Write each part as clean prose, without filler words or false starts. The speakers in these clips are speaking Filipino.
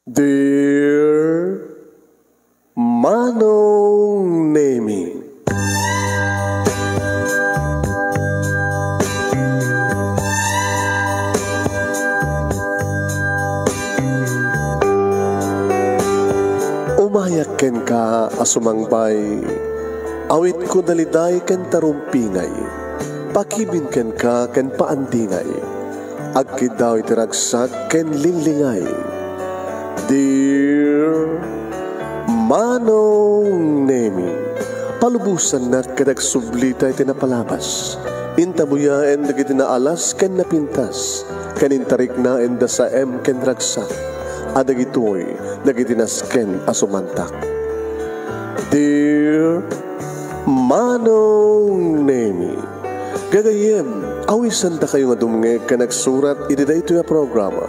Dear Manong Nemi, umayak ken ka asumangbay, awit ko daliday ken tarumpingay, pakibin ken ka ken paandingay, agkid daw itiragsak ken linglingay. Dear Manong Nemi, palubusan na kadag sublita iti napalabas, intabuyaen na kiti naalas ken napintas, kanintarik na enda sa ken ragsak, adag ito'y nagitinas ken asumantak. Dear Manong Nemi, gagayem, awisan da kayo nga dumngeg ka nagsurat iti daytoy a programa.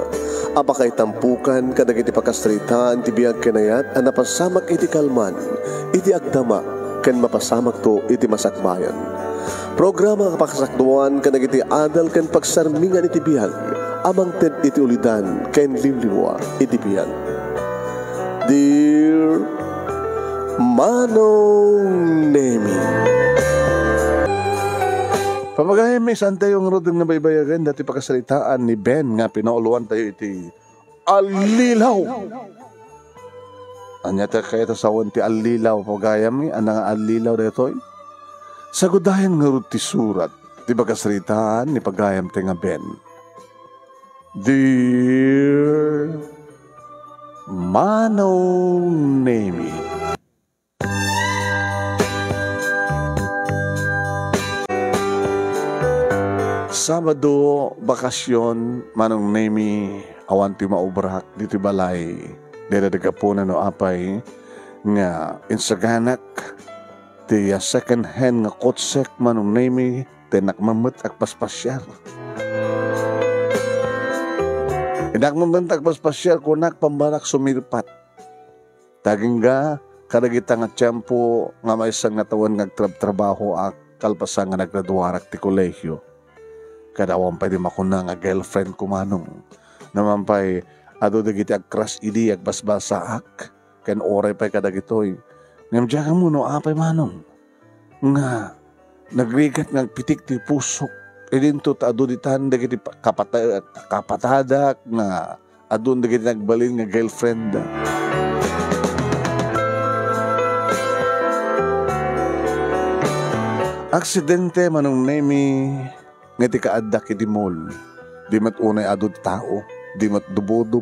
Apakay tampukan kadag iti pakastrita ti biyag kanayat a napasamak iti kalman, iti agdama ken mapasamak to iti masakbayan. Programa kapakasakduan kadag iti adal ken pagsarmingan iti biyag, amang ted iti ulidan ken limliwa iti biyag. Dear Manong Nemi, pamagayem may santa yung rodeng na baybayagan dati pakasalitaan ni Ben nga pinauluan tayo iti alilaw. Anya ta kaya ta sawon ti alilaw pagayam nga alilaw detoy. Sagudayan nga rod ti surat ti pakasalitaan ni pagayam ti nga Ben. Dear Manong Nemi, Sabado, bakasyon, Manong Nemi, awan ti maubrak, dito balay, didadaga po na no apay, nga insaganak, ti second hand nga kotsek, Manong Nemi, ti nakmamut ak paspasyar. Inakmamut ak paspasyar, kunak pambarak sumirpat. Taging ga, kadagita nga tiyempo, nga may isang natawan ngagtrabaho ak kalpasang nga naggraduarak ti kolehyo. Kadawang pwede makuna nga girlfriend ko manong. Naman pa'y ado dagiti agkras idi agbasbasa ak. Ken oray pa'y kadagitoy. Ngamdiyakan mo no apay manong. Nga nagrigat nga pitik ti pusok. Idinto ta ado ditan dagiti kapatadak nga adun dagiti nagbalin nga girlfriend. Aksidente Manong Nemi, nga ti kaadak iti mall, di mat unay ado tao, di mat dubodok.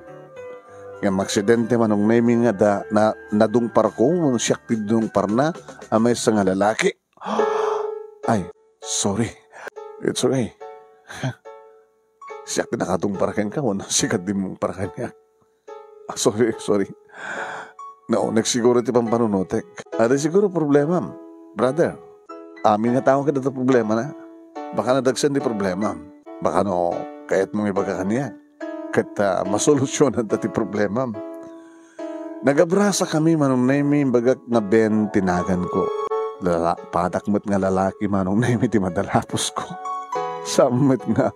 Nga maksidente Manong Nemi nga da, na nadungpar ko, siyak ti dungpar na, amay sa nga lalaki. Ay, sorry. It's okay. Siyak ti nakadungpar ken ka, sikat di mong parakan niya. Sorry. No, nagsiguro ti pampanunotek. Ada siguro problema, brother. Amin nga tao ka dito problema na. Baka nadagsan di problema. Baka no, kaya't mong ibaga kaniya. Kahit masolusyonan dati problema. Nagabrasa kami Manong Nemi, bagak nga Ben tinagan ko. Padakmat nga lalaki Manong Nemi, ti madalapos ko. Samit nga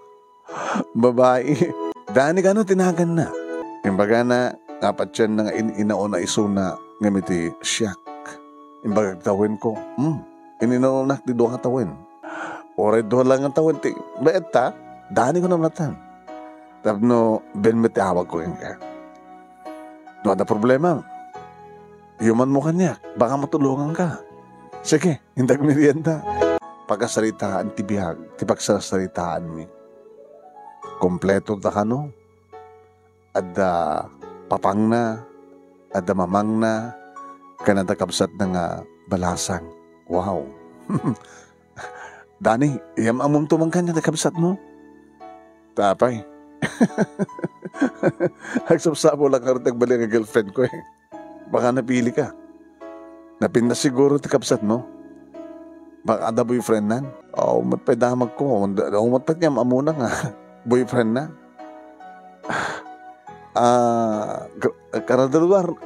babae. Dani ka no tinagan na. Imbaga na, kapat siya na inaon na isuna nga miti siyak. Imbaga tawin ko, ininaonak di doon nga tawin. Oray doon lang ang tawin ti. Baet ta, dani ko naman natan. Tapno, Ben may tawag ko yung ka. No, ada problema. Yuman mo kanya, baka matulungan ka. Sige, hindag merienda. Pagkasalitaan ti bihag, ti pagsasalitaan mi. Kompleto da ka no. Ada papang na, ada mamang na, kanada kapsat na nga balasang. Wow. Dani, iyam amom tumang kanya na kapsat mo. Tapay. Hagsapsabo lang karatag bali nga girlfriend ko eh. Baka napili ka. Napinda siguro ti kapsat mo. Baka ada boyfriend nan. Matpay damag ko. Matpay niya amuna nga. Boyfriend na.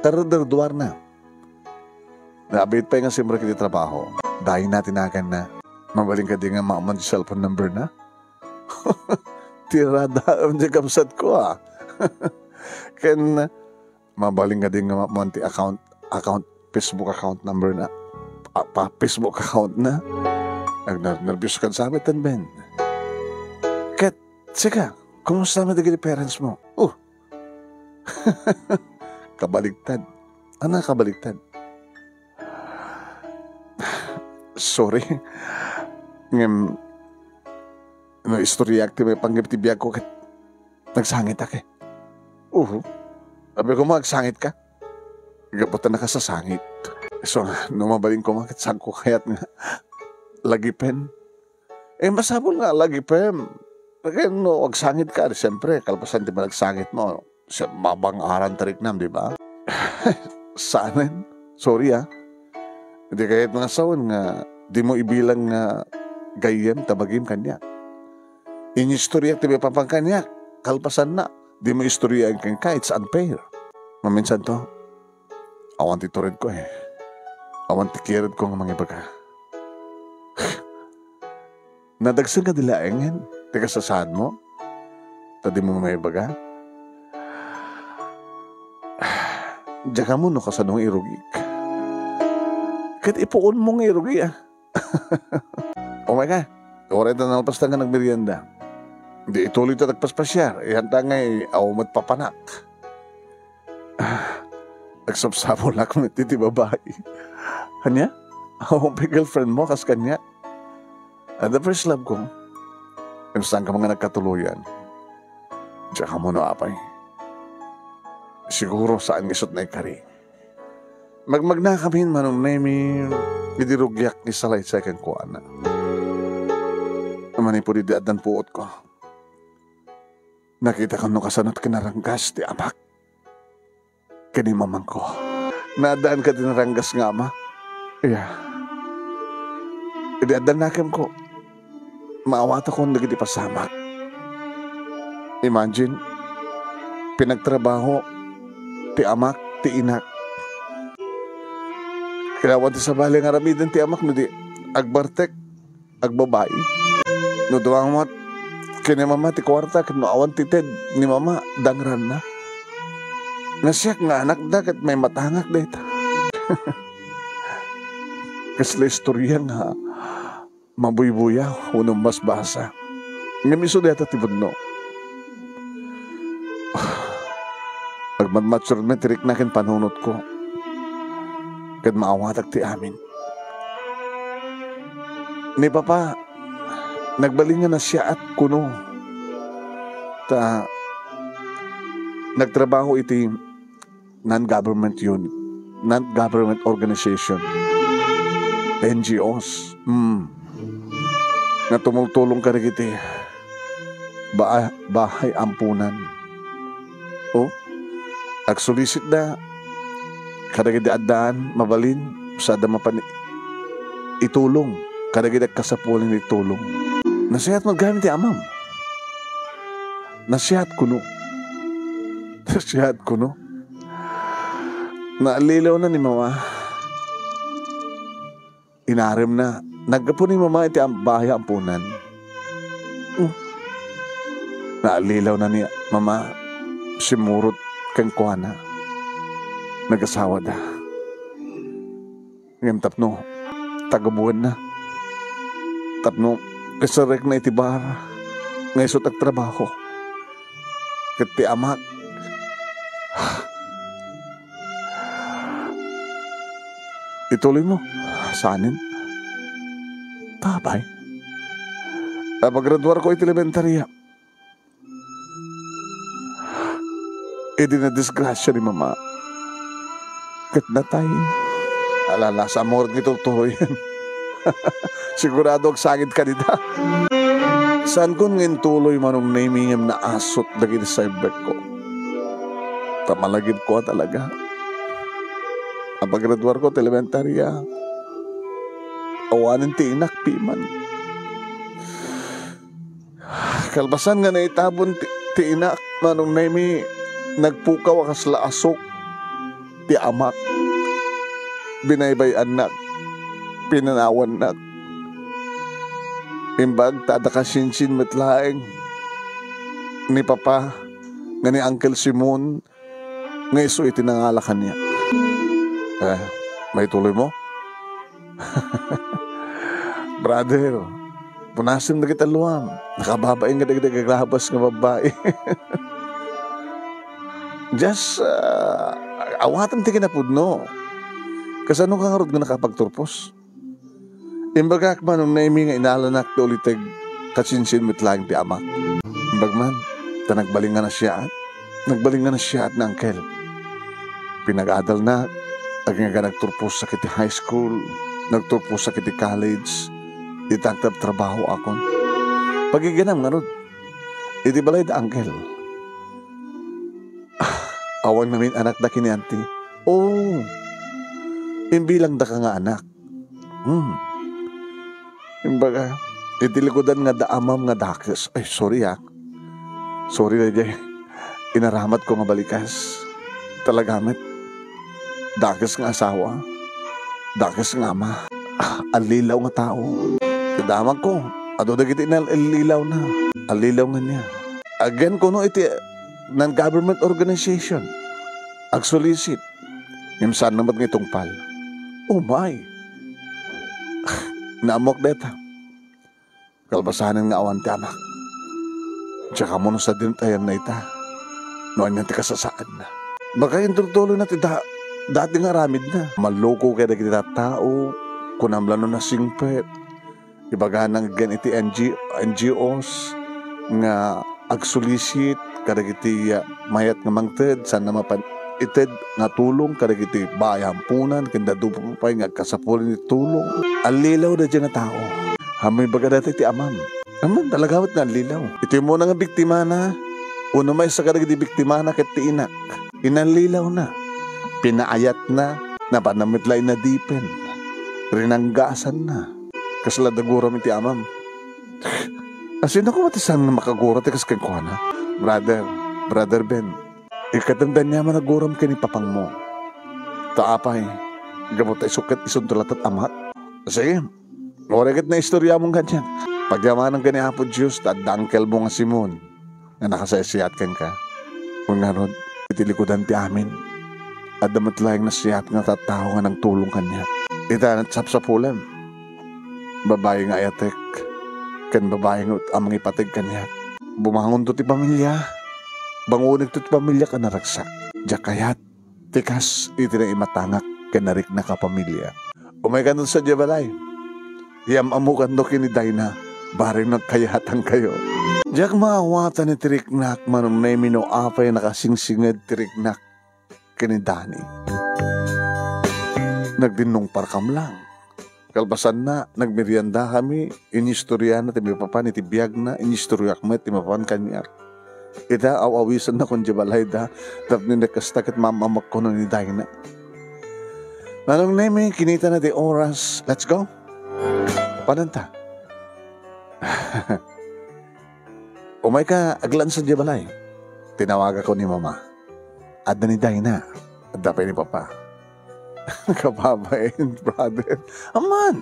Karadarduar na. Nabit pa nga simra kiti trabaho. Dahil natin akan na. Mabaling ka din nga maaman di cellphone number na. Tirada ang di kapsat ko Ken mabaling nga din nga monty account, Facebook account number na. Facebook account na. Nervyos ka sa amin, Ben. Kat, sika, kumusta naman dagili parents mo? Kabaligtad. Ano kabaligtad? Sorry. Istorya akti may panggaptibiyag ko kat nagsangit ako. Sabi ko magsangit ka. Gaputan na ka sa sangit. So, numabaling ko mga saan ko kaya't nga lagi pen. Masabol nga lagi pen. Kaya agsangit ka. Siyempre, kalpasan di ba nagsangit mo? Mabang aran tarik nam, di ba? Saanin? Sorry Hindi kahit mga sawan nga di mo ibilang nga gayem tabagim kanya. Inistorya at tiba papang kanya. Kalpasan na. Di mo istorya ang kanya. It's unfair. Maminsan to, awan titurid ko awan tikirid ko ng mga ibaga. Nadagsan ka dilaengin, teka sasad mo, tadi mo may ibaga. Diyan mo no kasanong irugik. Kahit ipuon mong irugi Oh my God, oray na nalpas na nga nagmerienda. Hindi ituloy ito nagpaspasyar, ihanda nga'y awmat papanak. Nagsapsapon na ako niti babae. Kanya? Ako ang girlfriend mo, kas kanya. At the first love ko, kung saan ka mga nagkatuluyan, diyan ka mo na apay. Siguro saan isot na ikari. Magmagna kami manong nemi, idirugyak ni salay second ko, ana. Naman po didadan puot ko. Nakita ko no kasanot kinaranggas ti amak. Kani mamang ko. Nadaan ka dinaranggas nga ama. Idiadan nakim ko. Maawata ko nagiti pasamak. Imagine, pinagtrabaho, ti amak, ti inak. Kailangan ti sabali nga ramidan ti amak, no di agbartek, agbabay. No duwang mo, kini mama ti kwarta, kino awan ti ted, ni mama, dangran na. Nasyak nga anak dagat may matangak data. Kasla istorya nga mabuybuya unong mas basa. Nga miso data tibod no. Pagmadmatsur me tirik nakin panunot ko. Kad maawatag ti amin. Ni papa nagbalingan na siya at kuno. Nagtrabaho iti non-government unit, non-government organization, NGOs. Na tumultulong ka rin iti bahay ampunan. Agsulisit na kadagiti addaan mabalin sa damapan itulong kadagiti kasapulin itulong. Nasihat maggamit ti amam. Nasihat kuno. Nasihat kuno. Naalilaw na ni mama. Inarim na. Nagkapo ni mama iti bahay ampunan. Naalilaw na ni mama. Simurot kang kuhana. Nag-asawa da. Ngayon tapno. Tagabuhan na. Tapno. Kasarek na iti bar. Ngayon so tagtrabaho. Kati amak. Ituloy mo. Saanin? Babay. Pag-graduar ko iti elementarya. Na disgrasya ni mama. Kat natay. Alala, sa amor nito tuloy yan. Sigurado agsangit ka nita. Saan ko ngin tuloy manong namingim na asot lagi sa ibek ko. Tamalagib ko talaga. Ang pag-graduar ko, elementarya, awanin ti inak, piman. Kalbasan nga na itabon ti inak, manong naimi, nagpukaw akas laasok, ti amak, binaybay anak, pinanawan nak. Imbag, tada ka sinsin matlaeng, ni papa, nga ni Uncle Simon, Nga iso itinangalakan niya. May tuloy mo? Brother, punasin na kita luwam. Nakababae nga dagdaglabas nga babae. Just, awatan ti kinapudno. Kasano ka nga rod nga nakapagturpos? Imbagak man nung naimi nga inalanak ti ulitag katsinsin mitlaing ti amak. Imbagman, nagbalingan na siya at na angkel. Pinag-adal na, aging nga nagturpos sa kiti high school, nagturpos sa kiti college, itangtab trabaho akon. Pagiganam nga rod, iti balay da angkel. Awang namin anak da kini auntie. Oh, imbilang da ka nga anak. Imbaga, itilikodan nga da amam nga dakes. Ay, sorry Sorry na jay. Inaramat ko nga balikas. Talagamit. Dakes nga asawa. Dakes nga ama. Alilaw nga tao. Kadamag ko. Ato dagiti na alilaw na. Alilaw nga niya. Again ko no iti non-government organization. Ag-solicit. Ngimsan naman ng itong pal. Oh my. Naamok deta. Kalbasanan nga awan ti anak. Tsaka mo na sa dintayan na ita. Noon yan ti kasasaan na. Baka yung tuloy na ti dati nga ramid na. Maloko kaya dagiti tao. Kunamlano na singpet. Ibaga nang ganiti NGOs nga ag-solicit kadagiti mayat nga mangted san na mapan ited nga tulong kadagiti bayampunan kenda dupo pa nga kasapulin ni tulong. Alilaw na dyan nga tao. Hamay baga dati ti amam. Amam talagawat nga alilaw. Ito mo na nga biktima na. Uno may sa kadagiti biktima na ket ti inak. Inalilaw na. Pinaayat na. Napanamitlain na dipen. Rinanggasan na. Kasla daguram iti amam. Asin ako matisan na makagura ti kaskan ko na. Brother Ben, ikatandan niya managuram ka ni papang mo. Taapay, gamot ay sukat isuntulatat amat. Sige, oregat na istorya mong ganyan. Pagyaman ng ganihapo Diyos, tadangkel mo nga Simon, na nakasayasiyatkan ka. Kung nga ron, itilikodan ti amin. At damat layang nasiyat nga tatao nga ng tulong kanya. Ita natsapsapulan. Babae nga ayatek. Kan babae nga amang ipatig kanya. Bumangon to ti pamilya. Bangunig to ti pamilya ka naragsak. Diya kayat. Tikas iti na imatangak kanarik na kapamilya. Umay ka nun sa Jabalay. Yamamukan do kiniday na. Baring nagkayatan kayo. Diyak maawatan ni Tiriknak manong na iminoapay nakasingsingad Tiriknak kinidani. Nagdinong parkam lang. Kalbasan na, nagmerienda kami, inistorya na, tibipapan, itibiyag na, inistoryak mo, timapan kanya. Ita, awawisan na kung Jabalay da, tapos ninakastakit mamamak ko nun ni Dina. Manong nemi, kinita na di oras, let's go. Pananta. Umay ka, aglan sa Jabalay. Tinawaga ko ni mama. At na ni Dina, at dapay ni papa. Kababain, brother. Aman!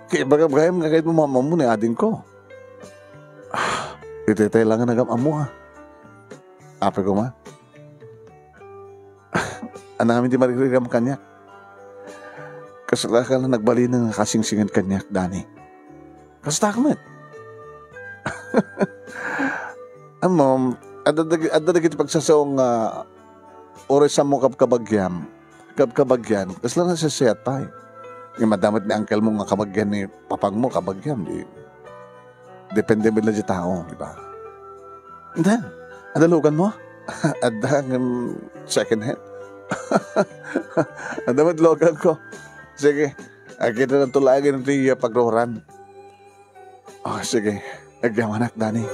Kaya bagay-bagay mga kahit mo mama mo na ading ko. Ititay lang nga nagam mo ha. Ape ko ma. Anamin di marigam kanyak. Kasala ka lang nagbali ng kasingsingan kanyak, Dani. Kastakmat. Amom, adadagit pagsasaong oresan mo kabkabagyam. Kabagyan, kas lang na siya set tayo. Yung madamot ni uncle mo nga kabagyan ni papang mo, kabagyan. Depende mo lang dyan tao, di ba? And then, adalugan mo? Adang second hand. Adamot logan ko. Sige, kita na tulagin ito yung pagroran. Oh, sige. Nagyamanak, Dani.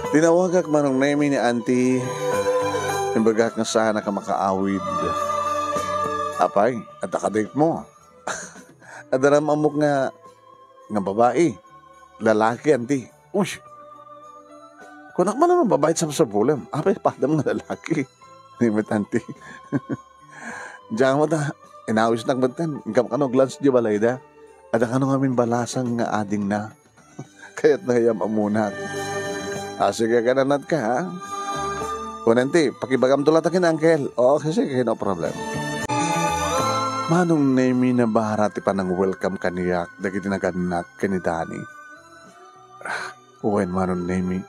Tinawagak manong nemi ni auntie. Imbagak nga sana ka makaawid. Apay, at akadate mo. At daram amok nga babae. Lalaki, auntie. Uy! Kunak man naman babae sa pulam. Apay, padam nga lalaki. Nimit, auntie. Diyan mo ta, inawis nagbantan. Ingkam ka no, glance di balay da. At ang ano ngamin balasang nga ading na. Kaya't nangayam amunat. Sige kananat ka ha. O nanti, pakibagam tulatakin uncle. Okay, sige, no problem. Manong nemi na baharati pa ng welcome kaniyak dagiti naganak kanidani. Uwen manong nemi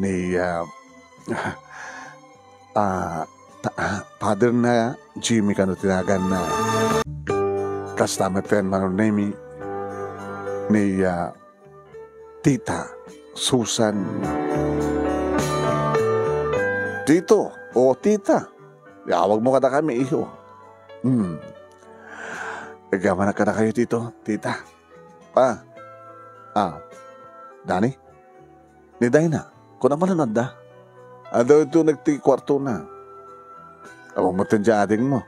ni father na Jimmy kano tinagan na kastameten manong nemi ni tita Susan. Tito o tita, yawag mo kada kami iyo. Nagyaman na ka na kayo, tito, tita. Dani? Ni Dina, kung naman nanad da. Daw ito nagti-kwarto na. Awang matandya ading mo.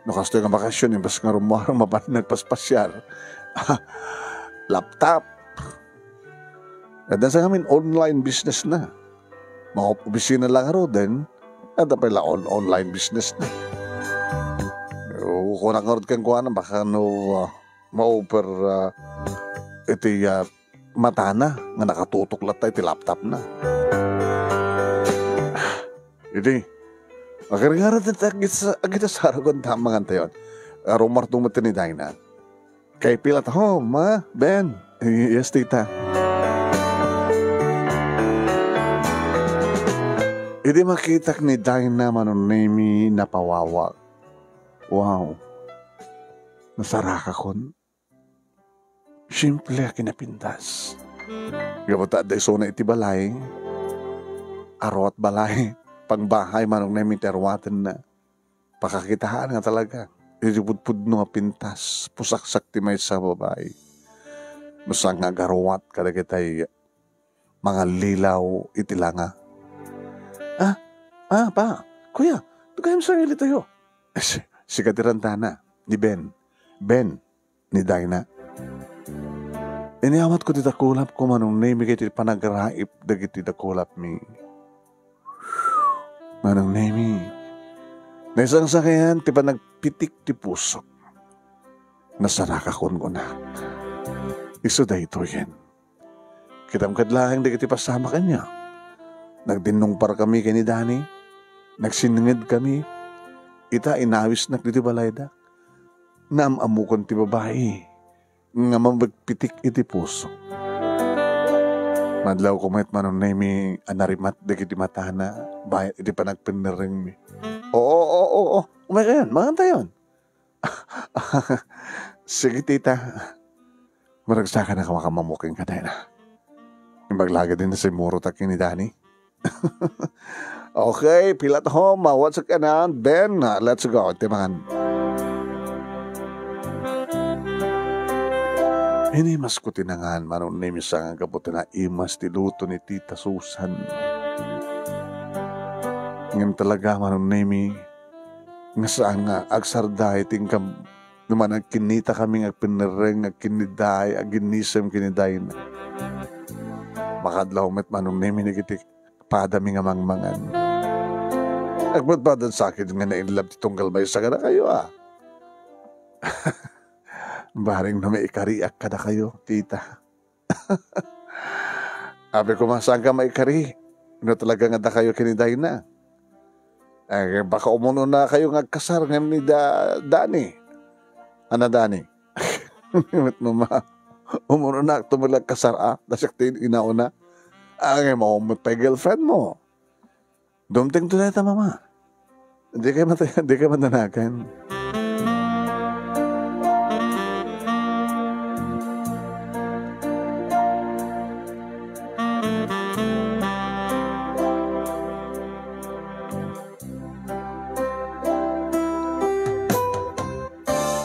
Nakasto yung bakasyon, yung bas nga rumarang nagpaspasyar. Laptop. Ganda sa kami, online business na. Mga opisina lang aro din, ada pala online business na. Kung nakarod kang kuha na, baka ma-over iti mata na, nga nakatutok latay, iti laptop na. Iti, makaringarad na agita sa aragon tamangan tayo. Rumar tumati ni Dina. Kay pilat, Ben. Yes, tita. Iti makita ni Dina manunemi na pawawag. Wow. Nasaraka kon. Simple kinapintas. Gapot at iso na iti balay. Arot balay. Pangbahay manong nemi terwaten na. Pakakitaan nga talaga. Iripudpud no nga pintas. Pusaksak ti may sa babae. Musang nga garawat kada kitay mga lilaw iti langa. Pa, kuya, tugayam sa ngili tayo. Si katirantana ni Ben ni Dina. Iniawat ko ti dakulap ko manong nemi kiti panagraip dagiti dakulap mi. Manong nemi. Naisang sakayan ti panagpitik ti puso. Nasarakakon ko na. Iso da ito yan. Kitam kadlahang dagiti pasama kanya. Nagdinong para kami kay ni Dani. Nagsiningid kami. Ita inawis na diti balayda. Naamamukon ti babae. Nga mabagpitik iti puso. Madlaw kumayat manon na mi anarimat dagiti mata na bayat iti panagpinering mi. Oo. Umay kayon, maganda yun. Sige tita. Maragsaka na kamakamuking ka na. Imbaglaga din na si Muro takin ni Dani. Okay, pilat home. What's up ka na? Ben, let's go. Timangan. Ini mas ko tinangan manon na misang kaputi na imas tiluto ni Tita Susan. Ngayon talaga manon na nga saan nga agsarday tingkam naman kinita kami agpinireng agkiniday aginisem kiniday na. Makadlaw met manon na nagitik padami nga mangmangan. Agbatbadan sa akin nga na-inlove titong galmay sa kada kayo Baring na may ikariak kada kayo, tita. Sabi ko, saan ka may ikari? Ano talaga nga da kayo kiniday na? Baka umuno na kayo nga kasar nga ni Dani. Ana Dani? Umuno na tumulag kasar Dasyak tin inauna. Ang maumot pa girlfriend mo. Dumting to na mama. Hindi ka matanagan.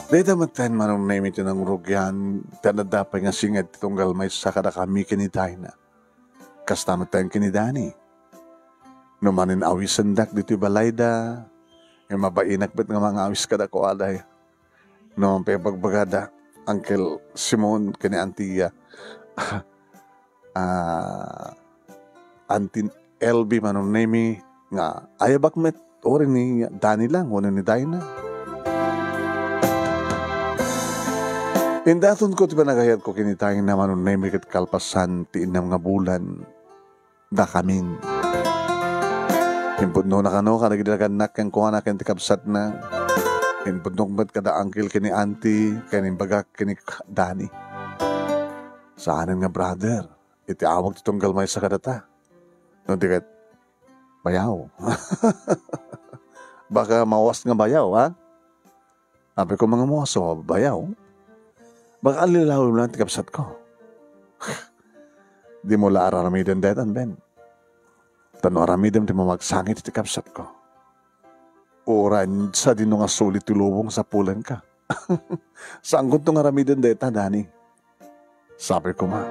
Dahil matan manong naimit ng rugyan, tanadapay nga singad itong galmay sa kada kami kinitay na. Kastamatan kinidani. Numanin awis sandak dito balayda, yung mabainak bet nga mga awis kada ko aday. Noong pagbagada, Uncle Simon kini Antia, Auntie LB manong naimi nga ayabak met orin ni Dani lang, wano ni Dina. Indaton ko ti panagayat ko kinitayang naman nun naimikit kalpasan ti inam nga bulan da kamin. Impudno na kano kanagidaganak kang kuha na ti kapsat na. Impudno ba't kada angkil kini auntie kanin bagak kini Dani. Saanan nga brother, iti awag ti tunggal may sa kadata. No tikat bayaw. Baka mawas nga bayaw, ha? Sabi ko mga moso, bayaw. Baka alilaw lang tikapsat ko. Di mo la aramiden detan, Ben. Tano aramiden di mo magsangit tikapsat ko. Oran sa din nga sulit tulubong sa pulan ka. Saan ko itong aramiden detan, Dani? Sabi ko ma.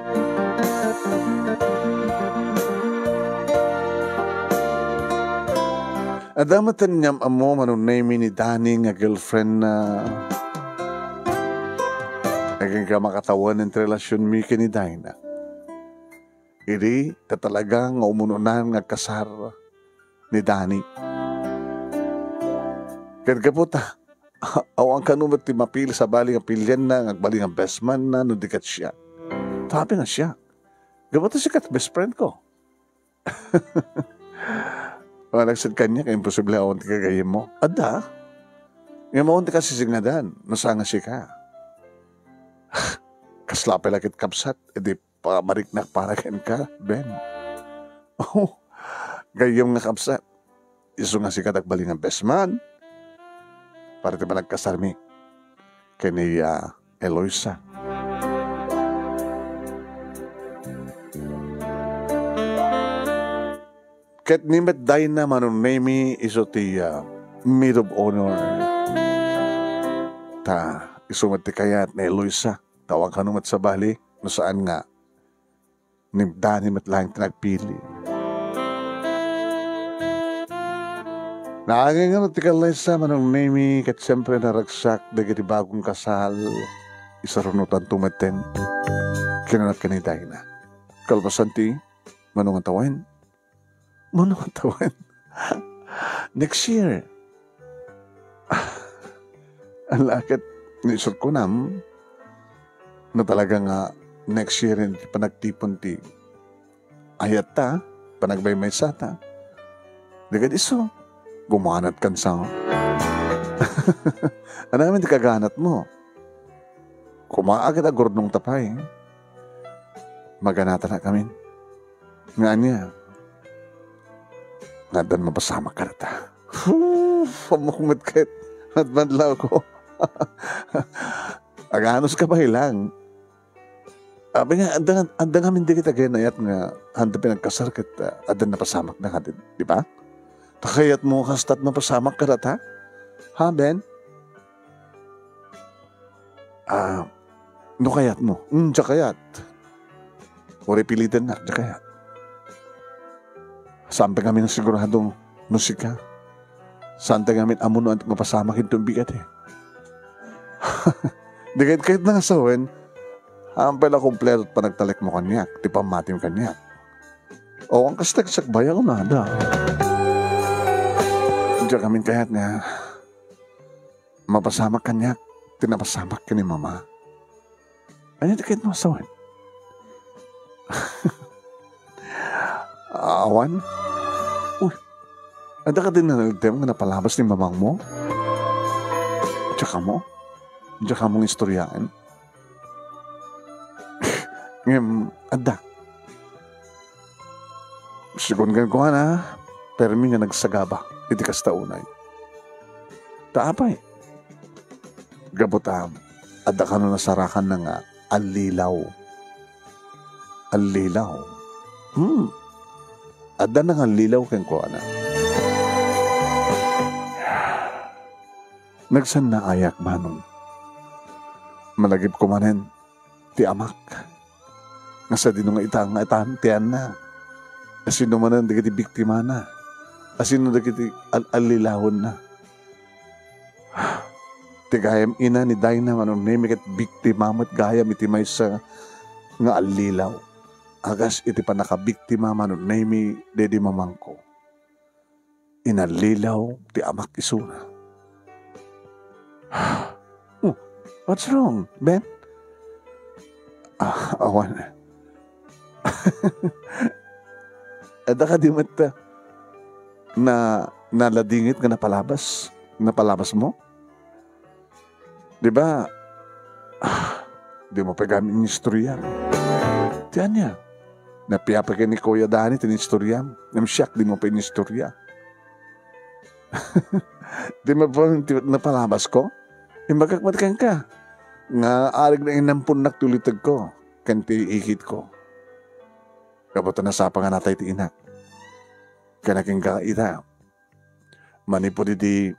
Adamatan niyam amo manunay ni Dani nga girlfriend na naging ka makatawan ng relasyon mi kini Dina. Iri katalaga nga umununan nga kasar ni Dani. Kaya kaputa, awang kanumat ti mapili sa bali nga pilyan na, ngagbali nga best man na, nudikat siya. Tabi nga siya. Kaputa siya kat best friend ko. Nagsid kanya, kaya imposible awang ti kagayim mo. Ada, nga maunti ka sisingadan, nasanga siya ka. Kaslapay lakit kapsat, edi pa mariknak para ken ka, Ben. Oh, gayong nga kapsat. Iso nga si katakbali nga best man. Para ti ba nagkasarmi kani Eloisa. Ket nimet day na manunemi iso ti maid of honor. Ta isumat ti kayat na Eloisa. Tawag kanumat sa bali, no saan nga, nimdani mat lang tinagpili. Naagay nga ti Eloisa manong nemi, kat siyempre naragsak, dagiti bagong kasal, isarunutan tumaten, kinanat kanitay na. Kalpasan ti, manong tawain. Manong tawain. Next year. Ang lakit, nisot ko nam, na talaga nga next year rin panagtipon ti ayat ta, panagbaymay sa ta. Digad iso, gumanat kan sa ano namin ti kaganat mo? Kumaagad agor nung tapay. Maganata na kami. Nga niya, nadan mapasama ka na ta. Pamukumad kahit nadmadlaw ko. Aganos ka ba ilang? Abi nga, andang amin di kita ganayat nga handa pinagkasar kita, adan napasamak na ka din, di ba? Takayat mo kastat mapasamak ka rat, ha? Ha, Ben? No kayat mo? Kayat. Uri pilitan na, kayat. Sampai kami ng siguradong musika. Santa kami amuno at mapasamak itong bigat eh. Di kahit nangasawin, ampel na kumpleto at panagtalik mo kanyak, di pa matim kanyak. O, ang kastagsak bayaw na, da. Diyan kami kaya't nga, mapasamak kanyak, tinapasamak ka ni mama. Ano di kahit nangasawin? Awan? Uy, anda ka din na nagtem nga napalabas ni mamang mo? Tsaka mo? Tsaka mong istoryaan? Ngayon, ada. Sigun gan ko na, permi nga nagsagaba, iti kastaunay. Taapay. Gabutam, ada ka na nasarakan na nga, alilaw. Alilaw. Ada na nga lilaw kang ko na. Nagsan na ayak manong. Malagip ko manen, ti amak. Nga sa dinong itang tiyan na. Asino manen, di kiti biktima na. Asino di kiti alilahon na. Ti gayam ina ni Dina manong nemikat biktima mo't gayam iti may sa nga alilaw. Agas iti pa nakabiktima manong nemi dedi mamangko. Inalilaw ti amak isuna. What's wrong, Ben? Awan. Ada ka di mata na naladingit ka napalabas mo? Di ba? Di mo pa gamit ng istorya. Tiyan niya. Napiyapagay ni Kuya Dani tinistorya. Namsyak, di mo pa yung istorya. Di mo pa napalabas ko? Magkakmatkan ka. Nga arig na inampunak tulitag ko. Kanti ikit ko. Kabuto na sapa nga natay ti inak. Kanaking kaita. Manipo di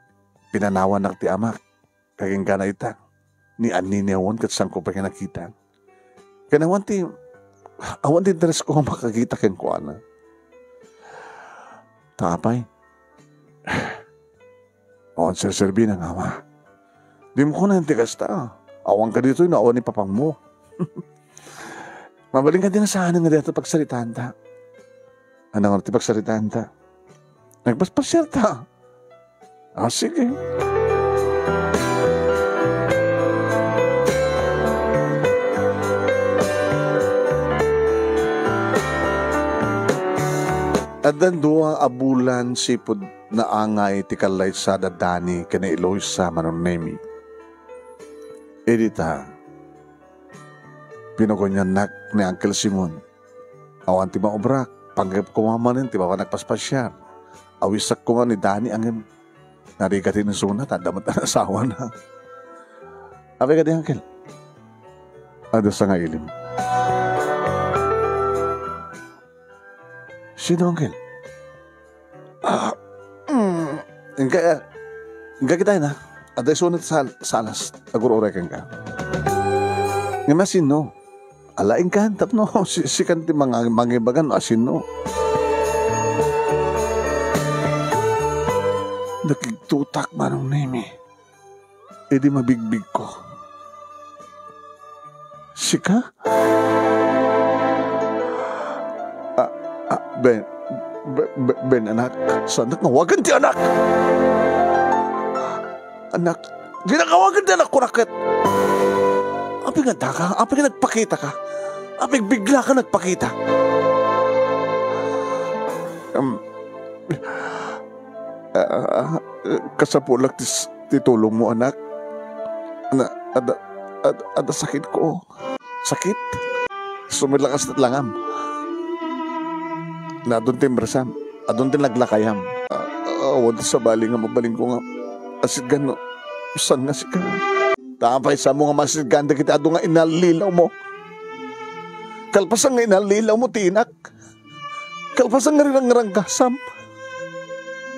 pinanawan nak ti amak. Kaking kanaita. Ni aninewon kat saan ko pa kinakita. Kanawan ti awan ti interes ko makakita ken kuana. Tapay. Awan serserbi ng ama. Di mo ko na intigas ta. Awan ka dito na awan ni papang mo. Mabaling ka din na saan nga dito pagsalitaan ta. Anong ti pagsalitaan ta? Nagpaspasyal ta. Sige. Adan duwa abulan sipod na angay ti kalay sa dadani kena Eloy sa manonemi. Edita, pinagonyanak ni Uncle Simon. Awan ti maobrak, panggap kumamanin ti baka nagpaspasyar. Awisak ko nga ni Dani angin. Narikatin ng sunat, adamat na asawa na. Abe ka di Uncle? Ada sa nga ilim. Sino Uncle? Nga kita na. Aday sunat sa alas. Agurore ka. Nga masino. Alaing ka. Tapno. Si kanti mga mangibagan. Asino. Nakigtutak manong nemi. E di mabigbig ko. Sika? Ben, anak. Sanak nawagan ti anak. Anak, di nakawagan ti anak ko raket. Apig nga ka? Apig nagpakita ka? Apig bigla ka nagpakita? Kasapulak titulong mo anak. Ada sakit ko. Sakit? Sumilakas na langam. Na doon timbrasam, doon din naglakayam. Awan sa bali nga mabaling ko nga. Asit gano, saan nga si ka? Tapay sa mo nga masit ganda kita, ado nga inalilaw mo. Kalpasan nga inalilaw mo, tinak. Kalpasan nga rin ang ranggasam.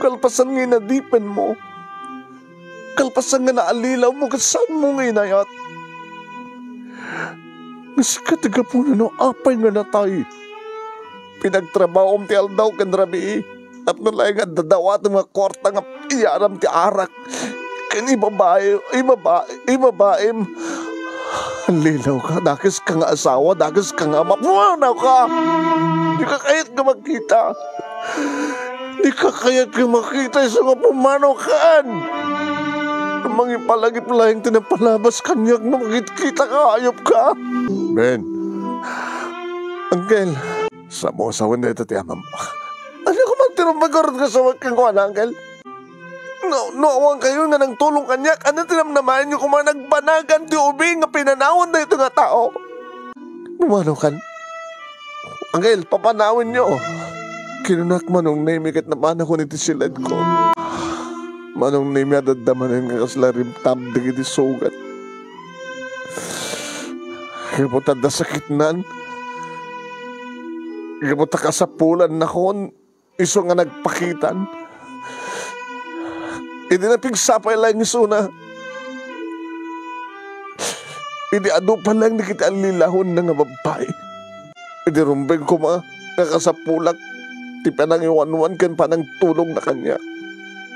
Kalpasan nga inadipen mo. Kalpasan nga naalilaw mo, kasaan mo nga inayat. Nasikataga po na no, apay nga natay. Pinagtrabaho ti aldaw kan rabi at nalay nga dadawat ng mga korta nga iyaram ti arak kan ibabaim lilaw ka, dakis ka nga asawa, dakis ka nga mapumanaw ka, di ka kayat ka magkita, di ka kayat ka makita sa nga pumanaw kaan mangipalagip-lahing tinapalabas kanyag na makikita ka, ayop ka. Ben, Uncle, sa mo asawan na ito ti amam. Ano ko magtirumbagorot ka sa wag kang kuhan, Uncle? Noawang kayo nga nang tulong kanyak. Ano tinamnamayan nyo kung mga nagbanagan ti ubing nga pinanawan na ito nga tao? Bumano kan? Uncle, papanawin nyo. Kinunak manong name kat naman ako niti silad ko. Manong name adadamanin nga kaslarim tabdig iti sugat. Kaya po tada sakit nan. Gabuta ka sa pulan na kon, iso nga nagpakitan. Hindi na pigsapay lang iso na. Hindi ado pa lang na kita alilahon na nga babae. Hindi rumbeng ko nakasapulak. Di pa nang iwanwan kan pa nang tulong na kanya.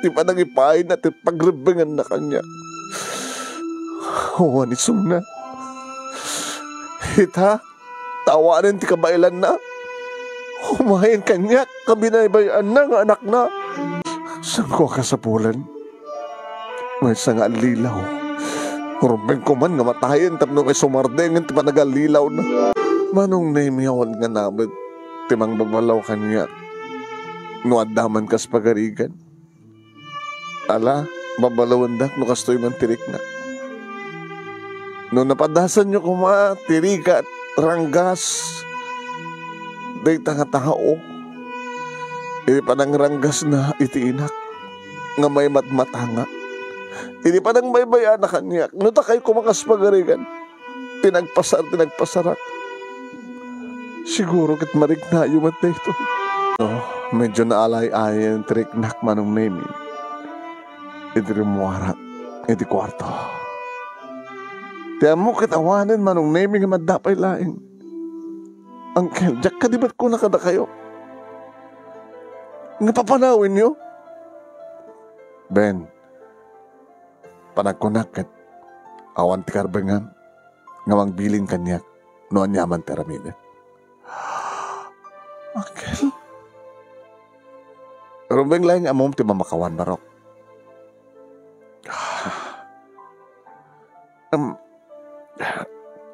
Di pa nang ipahin at pagrebengan na kanya. Huwan iso na. Hita, tawanan ti kabailan na. Humahin kanya, kabinaybayan na nga anak na. Saan ko kasapulan? May isang alilaw. Rumbeng ko man nga matayin tapno kay sumardengan ti panagalilaw na. Manong naimiyawan nga namin timang babalaw kanya. Nuadaman kas pagarigan. Ala, babalawan dak no kastoy man tirik na. No napadasan nyo kuma tirika at ranggas. Day nga tao. Ini panang ranggas na itiinak. Nga may matmatanga. Ini panang may bayana kanya. No takay kumakas pagarigan. Tinagpasarak. Siguro kit marig na yumat na ito. No, medyo naalay-ay ang triknak manong nemi. Iti rimuara. Iti kwarto. Tiyan mo kitawanan manong nemi nga madapay laing. Uncle, Jack, kadibat ko na kada kayo. Nga papanawin nyo? Ben, panagkunakit, awan ti karbengan, ngawang bilin kanyak, noon yaman teramide. Uncle? Rumbeng lang amom ti mamakawan barok.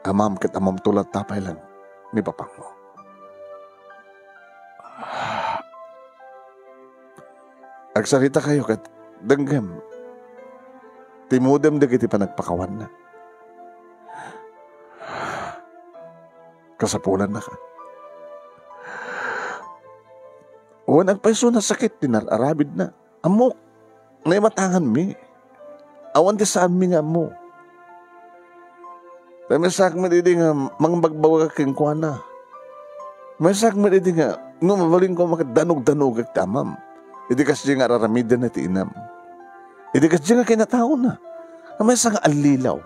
Amam kit amom tulad tapay lang ni papang mo. Agsarita kayo kat denggem. Timudem de kiti panagpakawan na. Kasapulan na ka. O nagpaiso na sakit, tinararabid na. Amok, naimatangan mi. Awan di saan mi nga mo. May sak mo didi nga, mangbagbawa ka keng na. May sak mo didi nga, no mabaling ko makadanog-danog at tamam. Hindi kasi nga raramidan na tiinam. Hindi kasi nga kinatao na. May isang alilaw.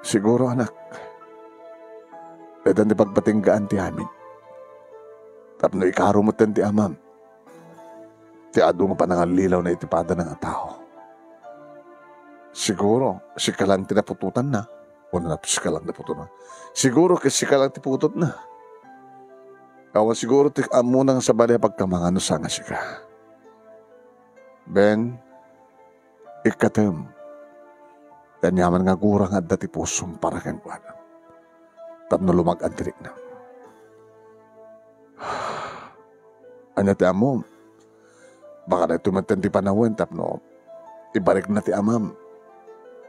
Siguro anak, dadan di pagpatinggaan ti amin. Tapno ikarumutan ti amam. Ti ado nga pa ng alilaw na itipada ng tao. Siguro, si kalang tinapututan na. O na si kalang napututan na. Siguro kasi kalang tiputot na. Awan siguro ti amunang sa balay pagkamangano sa nga siya. Ben, ikatem. Danyaman nga gurang at dati pusong para kang kuwana. Tapno lumag-antirik na. Ano ti amom? Baka na tumatan ti panawin tapno ibarik na ti amam.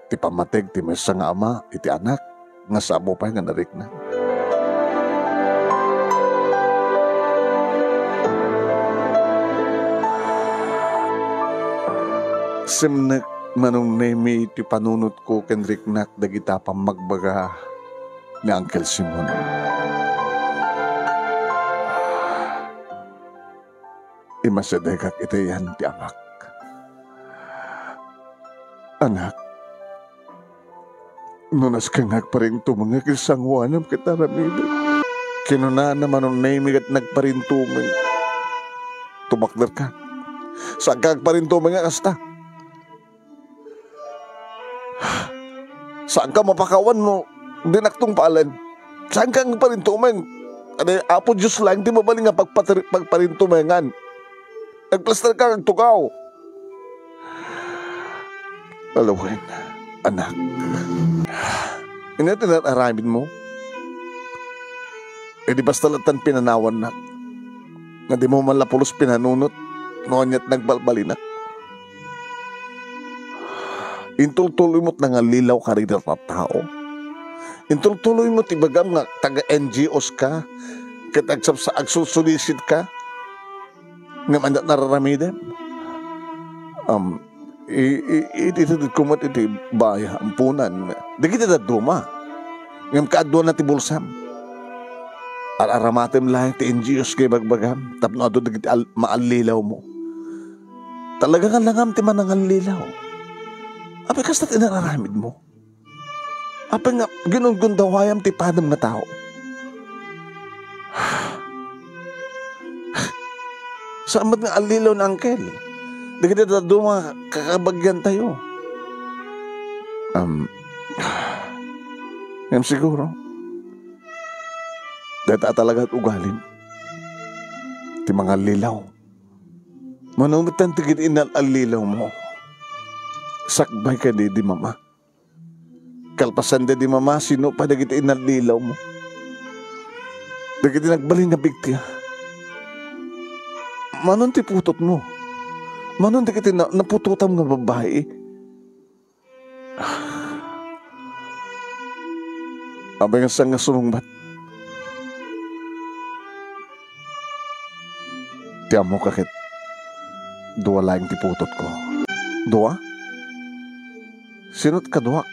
Ti pamateg ti mesa nga ama iti anak nga sabo pa nga narik na. Simnek manong nemi ti panunot ko kenriknak dagita pang magbaga ni Uncle Simon. Imasadegak iti yan ti amak. Anak, nunas kang nagparinto mga kisangwanam kita ramida. Kinuna naman ang naimig at nagparintuming. Tumakdar ka. Saan ka nagparintuming nga kasta? Saan ka mapakawan mo? Dinaktong palan. Saan ka nagparintuming? Ano apo Diyos lang, di mabaling nga pagparintumingan. Nagplaster ka nagtukaw. Alawin, anak. Ina tinataramin mo? Eh di basta latan pinanawan na. Nga di mo man lapulos pinanunot. Noon ya't nagbalbalinak. Intultuloy mo't nangalilaw ka rin na tao. Intultuloy mo't ibagam nga taga-NGOs ka. Kitagsap sa agsusulisid ka. Nga mandat nararamidem. Ititid kumot iti baya, ampunan. Di kita na duma. Ngam kaadwa na ti bulsam. Aramatem lang ti NGOs kay bagbagam. Tapno ado di maalilaw mo. Talaga nga langam ti manangalilaw. Apa kas na tinararamid mo? Apa nga ginungundawayam ti padam na tao? Saan ba't nga alilaw na angkel? Di kita daduma kakabagyan tayo. Yan siguro. Data talaga at ugalin. Ti mga lilaw. Manumitan tigit inal alilaw mo. sakbay ka di mama. Kalpasan di mama, sino pa dagiti inalilaw mo? Dagiti nagbalin nga bigtiya. Manon ti putot mo? Manon dagiti napututam nga babae? Abay nga sang nga sumungbat. Tiyan mo kakit. Dua lang ti putot ko. Dua? Sinot ka dua?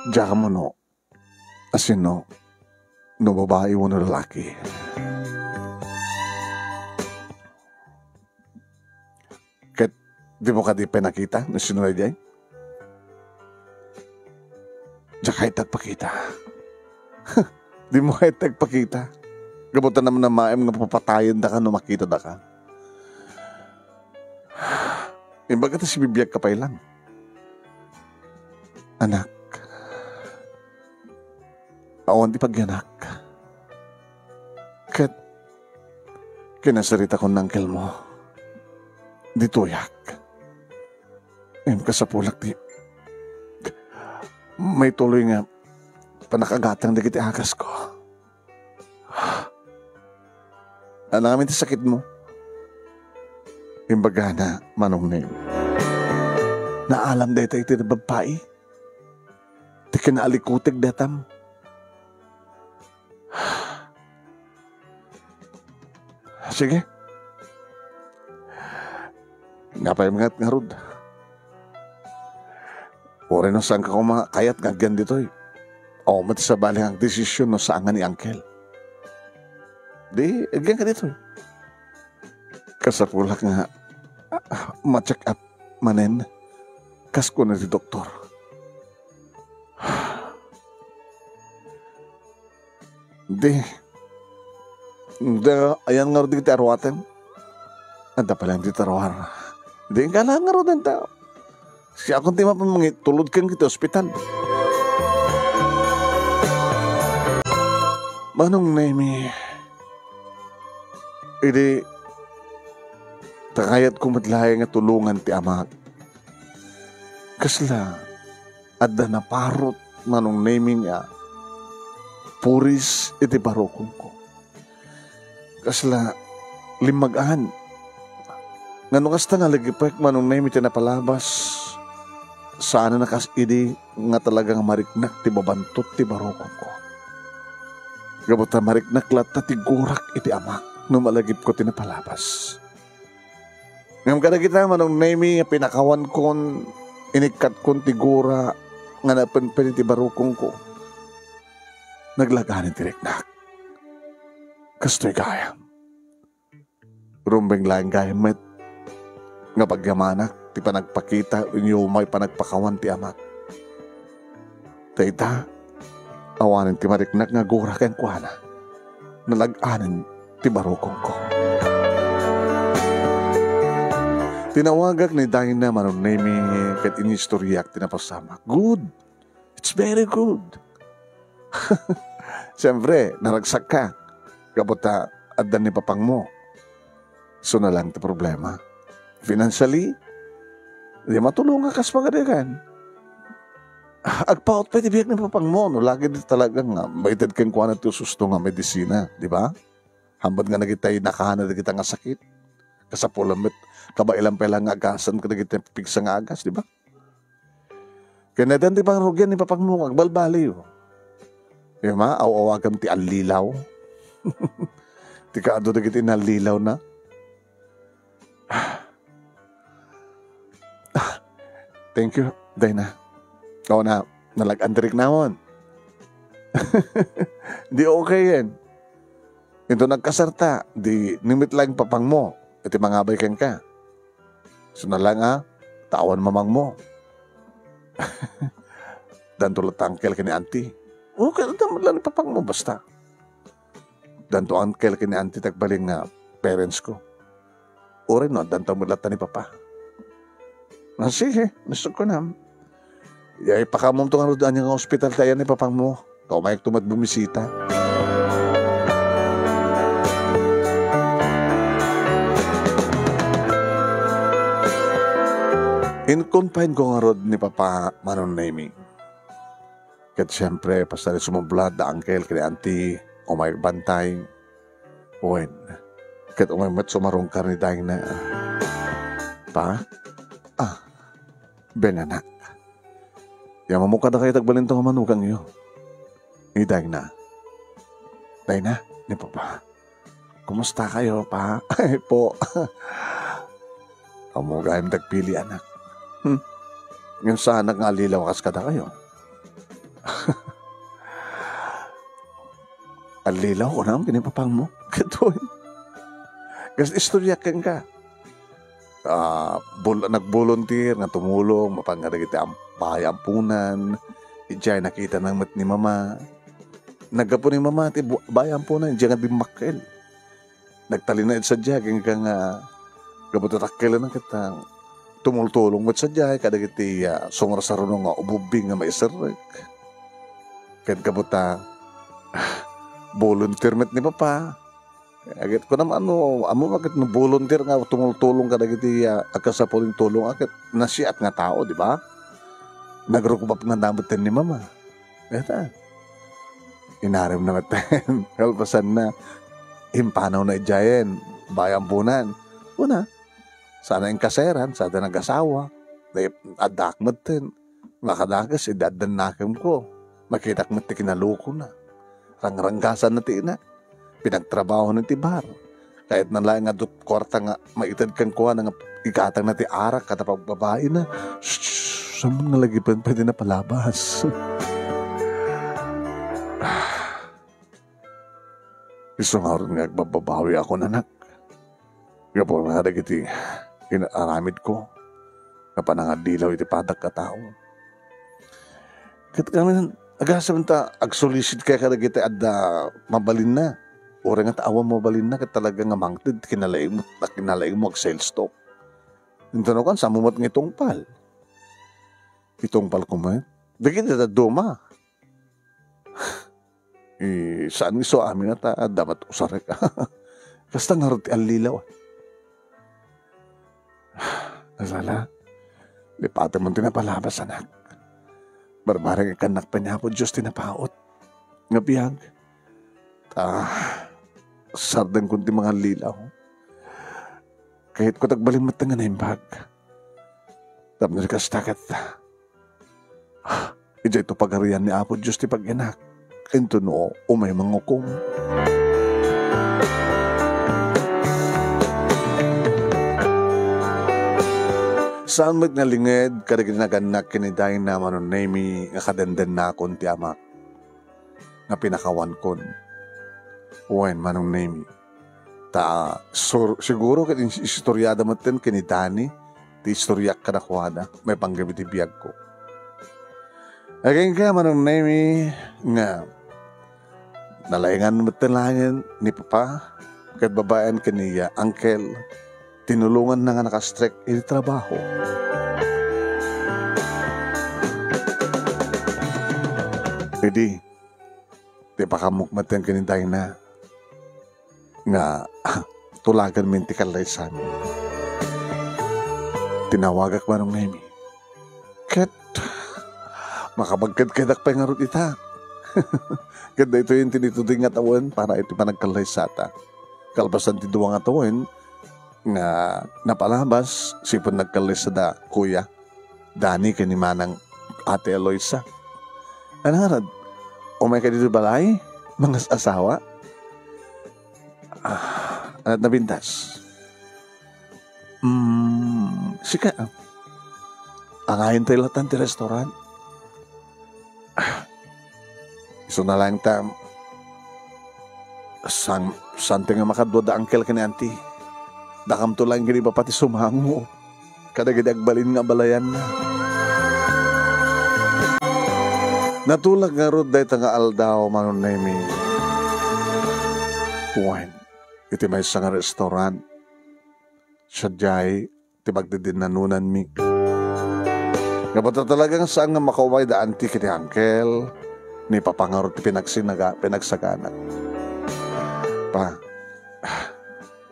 Diyan mo no. Asin no babae mo na lalaki. Kahit di mo ka di pinakita na sinunay diyan? Diyan kahit tagpakita. Di mo kahit tagpakita. Gabutan naman na maem nga papatayan da ka no makita da ka. Imbaga ta si bibiyag ka pa ilang. Anak. Awan di pagyanak. Kat kinasarita ko ng angkel mo. Di tuyak. Kasapulak di. May tuloy nga panakagatang di kiti agas ko. Ano namin ti sakit mo? Imbaga na manong name. Naalam da ito na babae. Di kinaalikutig datam. Sige. Nga pa yung mga ngarod. Ore no saan ka kung mga kayat ngagyan dito eh. O mati sa bali ang desisyon no saan nga ni Angkel. Di, agyan ka dito eh. Kasapulak nga ma-check up manen. Kasko na di doktor. Di, ayan nga rin di arwaten. Anda pala hindi tarawar. Di nga lang nga rin tao. Siya akong tima pa mga tulod kang kita ospital. Manong Nemi, hindi takayat ko madlahay nga tulungan ti amak. Kasla, adda na parot manong Nemi nga puris iti barokong ko. Kasla, limagaan. Nga nung kasta nga lagipek manong Nemi ti napalabas. Sana nakas idi nga talagang mariknak ti babantot ti barokong ko. Gabuta mariknak lata ti gurak iti amak no malagip ko ti napalabas. Ngam kada kita manong Nemi nga pinakawan kon inikat kon ti gura nga napenpen ti barokong ko. Naglaganin ti riknak. Kastoy gayam. Rumbeng lang gayam met nga pagyamanak ti panagpakita inyo may panagpakawan ti amak. Tayta, awanin ti mariknak nga gura ken kuana. Nalaganin ti barokong ko. Tinawagak ni Dina manong Nemi ket inistoryak tinapasamak. Good. It's very good. Siyempre, naragsak ka. Kabuta addan ni papang mo. So na lang ti problema. Financially, di matulungan kas pagadagan. Agpaot pa itibiyak ng papang mo, no? Lagi di talaga nga, maited kang kuha na ito susto nga medisina, di ba? Hambad nga nagitay nakahana na kita nga sakit. Kasapulamit, kabailang pala nga agasan ka nagitay pigsa nga agas, di ba? Kaya nadan di bang rugyan ni papang mo, agbalbali yun. Di ba? Awawagam ti alilaw. Ti kaado na kita inalilaw na. Thank you, Dina. Oo na, nalag-andarik namon. Di okay yan. Ito nagkasarta, di nimit lang papang mo. Iti mangabay kang ka. So na lang tawan mamang mo. Dan tulad tangkel ka ni auntie. Okay, naman lang ni papang mo, basta. Dan to angkel ka ni auntie tagbaling na parents ko. Ore no, dan to mulata ni papa. Sige, gusto ko na. Yay, pakamom to nga roon yung hospital tayo ni papang mo. Kaumayag tumad bumisita. In-confine ko nga rod ni Papa Manon Naimi. Kat siyempre, pasali sumublad da angkel kini auntie o may bantay. Uwen. Kat umay mat sumarong karni dahil na. Pa? Benanak. Yang mamukha na kayo tagbalintong manukang iyo. Dahil na. Dahil na, ni Papa. Kumusta kayo, pa? Ay po. Amugayam tagpili, anak. Yung sa anak nga lilaw kas kada kayo. Alilaw ko naman, pinipapang mo. Katoy. Kasi istorya kang ka. Nag-volunteer, nga tumulong, mapangaragiti ang bayampunan. Ijay nakita ng mat ni Mama. Nagkapo ni Mama, ti bayampunan, ijay nga bimakil. Nagtalinaid sa diyag, hanggang gabututakil ng kitang tumultulong mat sa diyag, kadagiti sungarasaro nga ububing nga maisarag. Kaya kabuta, volunteer mat ni Papa. Agad ko naman amo agad no volunteer nga tumultulong kadagiti agkasapuling tulong agad nasiat nga tao, di ba? Nagrukubap nga damutin ni Mama. Eta. Inarim na maten. Kalpasan na impanaw na ijayen, bayampunan. Una, sana yung kaseran, sana nag-asawa. Adak maten. Makadagas, idadan nakim ko. Makitak mati kinaluko na. Rangranggasan na tina. Pinagtrabaho ng tibar. Kahit nanlayan nga doon, kwarta nga, maitad kang kuha nga ikatang na ti arak, katapag babae na. Shhh, saan nga lagi pa pwede na palabas? Gusto nga rin nga babawi ako, nanak. Kaya po nga rin iti inaaramid ko. Kapanangadilaw iti padag katao. Kaya kami agasam ta, ag-solicit kaya kadagiti adda mabalin na. Ora nga taawa mabalin na, kaya talaga nga mangtid, kinalaing mo ag-sales talk. Nintano kan, samumot ng itong pal. Itong pal kumain. Dagit na duma. Saan iso amin na ta, dapat usarek. Kasta nga roti alilaw. Nasala, lipatan mo tinapalabas, anak. Barbarang ikanak pa niya po, Diyos tinapaot. Nga biyag. Sardan kundi mga lilaw. Kahit ko tagbalin matanga na yung bag. Tapos nagkastakat. Ija ito pagarian ni Apo Diyos ti pag-inak. Ito no, umay mangukom. Saan mo't nalingid, kada ginaganak kinidayin na Manon Naimi, nga kadandan na akong ti amak. Nga pinakawan kon. Uwain Manong Naimi. Siguro kaya istoryada mo tin kinidani, ti istoryak ka na kuwada, may panggabi ti biyag ko. Again ka Manong Naimi, nga nalaingan mo tin langin ni Papa, kahit babayan kaniya, Uncle, tinulungan na nga nakastrek iti trabaho. Hindi, di pa kamukmat yan kaniday na nga tulagan minti kalay sa amin. Tinawagak Manong Naimi. Kat, makabagkad kadak pa nga ron ita. Kada ito yung tinituding nga tawon para ito pa nagkalay sa ata. Kalbasan ti duwa nga tawon, nga napalabas sipon nagkalis sa kuya Dani kanimanang ate Eloisa. Ano nga umay ka dito balay mga asawa at nabintas sika angayin tayo latan ti restaurant iso na lang tam sante nga makadwa da angkel ka ni auntie. Dakam to lang gini ba pati sumango. Kadagad agbalin nga balayan na. Natulag nga rod dahi nga aldaw Manon Naimi. Uwain. Iti may isang restaurant. Sadyay. Tibagdidin nanunan mi. Kapata talagang saan nga makaway da auntie kini uncle. Ni papangarot pinagsagana. Pa.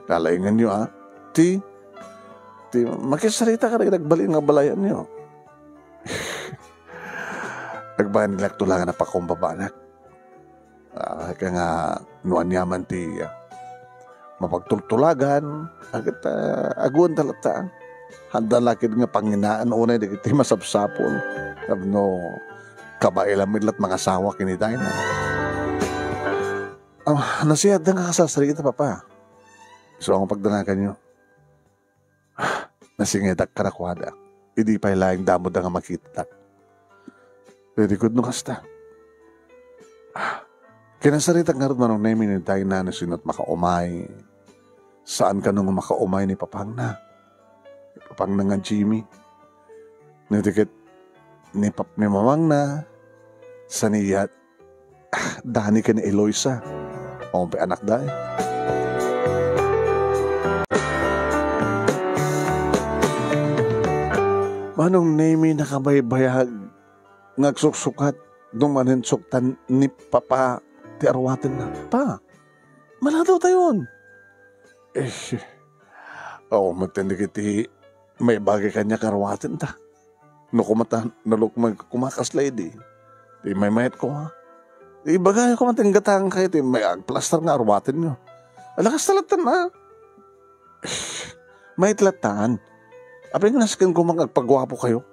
Lalaingan nyo Ti makisarita ka rin nagbali nga balayan niyo. Nagbahan nila tulangan na pakumbabanak. Kaya nga nuan yaman ti mapagtultulagan. Agad aguan talata. Handa lakid nga panginaan unay di kiti masapsapon. No, kabailamid lat mga asawa kiniday na. Nasiyad na nga kasasarita, papa. So, ang pagdanakan nyo, nasingidak ka na kwada. Hindi pa ilayang damod na nga makita. Very good no kasta. Kinasarita nga rin manong namin ni tayo na nasinot makaumay. Saan ka nung makaumay ni Papang na? Papang na nga Jimmy. Nidikit ni Mamang na sa niyat. Dani ka ni Eloisa. O may anak dahil. Manong name nakabaybayag ngagsuksukat dumanin suktan ni Papa ti arwatin na. Pa, maladaw tayon. Magtindi kiti may bagay kanya karwatin ta. No kumata, naluk magkumakaslay di. Di may mayat ko ha. Di bagay ko matinggatang kayo di may plaster nga arwatin nyo. Alakas talatan na. May talatan. Apin nga naskin ko magpagwapo kayo.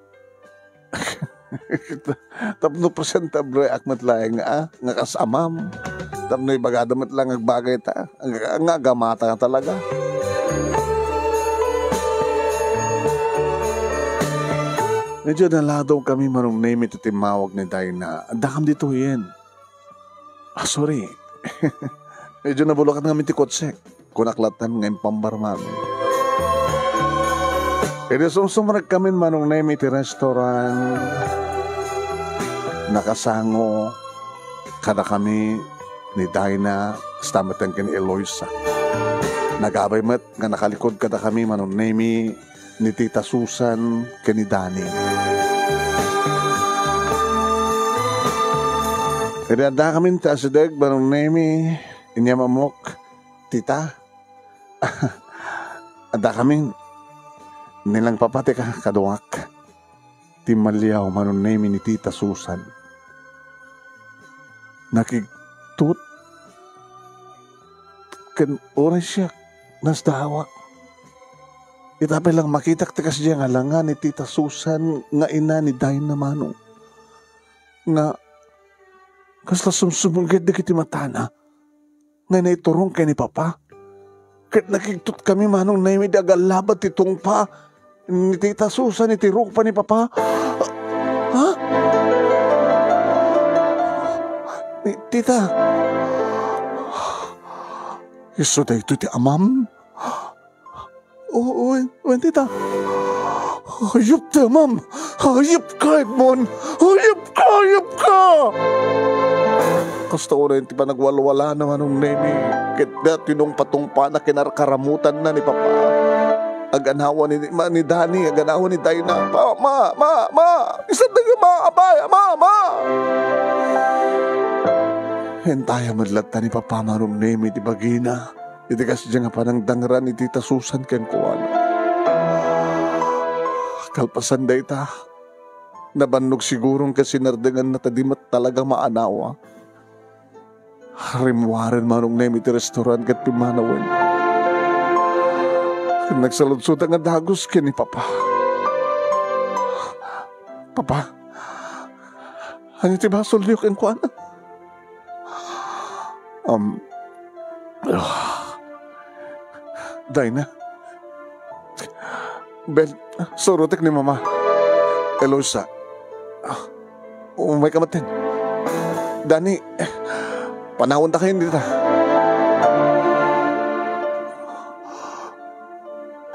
Tapno presentable akmat lang nga kasamam. Tapno ibagadamat lang agbagay ta. Ang agamata nga talaga. Medyo naladaw kami manong name ito timawag ni Dina. Andakam dito yan. Sorry. Medyo nabulukan nga mitikotsek. Kunaklatan ngayon pambarman. Ito sumsumarag kami manong name iti restaurant. Nakasango. Kada kami ni Dina. Stamatan kini Eloisa. Nagabay mat nga nakalikod kada kami manong name ni Tita Susan kini Dani. Kaya da kami ta sa deg manong name inya mamok tita. Ada kami nilang papati ka kaduak. Timaliaw manong name ni Tita Susan. Nakigtut kan oras siya nasdawa. Itapay lang makita tikas diya nga langan ni Tita Susan nga ina ni Dina Manong. Nga kasla sumsumugid di kiti matana nga naiturong kay ni Papa. Kahit nakigtut kami manong na imi agalabat itong pa ni Tita Susan itirok pa ni Papa. Ha? Tita. Iso da ito ti amam? Oo, tita. Hayop ta, ma'am. Hayop ka, Edmond. Hayop ka. Kasta ko rin, ti pa nagwalwala naman ng nemi. Kaya tinong patungpa na kinarkaramutan na ni Papa. Aganawa ni Dani, aganawa ni Dina. Ma. Isang nga abay, ma. Hentaya madlata ni Papa marong nemi ti bagina. Iti kasi dyan nga panang dangran ni Tita Susan ken kuwan. Kalpasan da ita. Nabannog sigurong kasi nardangan na tadimat talagang maanawa. Harimwaran manong nemi ti restaurant kat pimanawan. Nagsaludsud nga dagos ken ni Papa. Papa, ano ti basol niyo ken kuwan? Dina. Ben, surutik ni Mama. Eloisa. Umay kamatin. Dani, panahon ta kayo dito.